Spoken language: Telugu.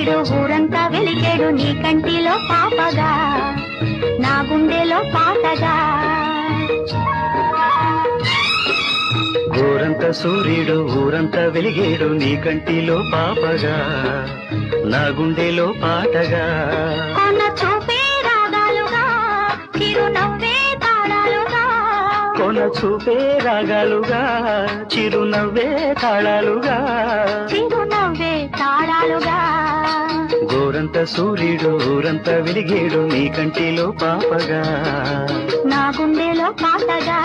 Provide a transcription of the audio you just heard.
సూర్యుడు ఊరంతా వెలిగేడు నీ కంటిలో పాపగా నా గుండెలో పాటగా. ఊరంతా సూర్యుడు ఊరంతా వెలిగేడు నీ కంటిలో పాపగా నా గుండెలో పాటగా. కొన చూపే రాగాలుగా చిరునవ్వే తాళాలుగా. కొన చూపే రాగాలుగా చిరునవ్వే తాళాలుగా. చిరునవ్వే తాళాలుగా. గోరంతా సూర్యుడు ఊరంతా వెలిగేడు నీ కంటిలో పాపగా నా గుండెలో పాటగా.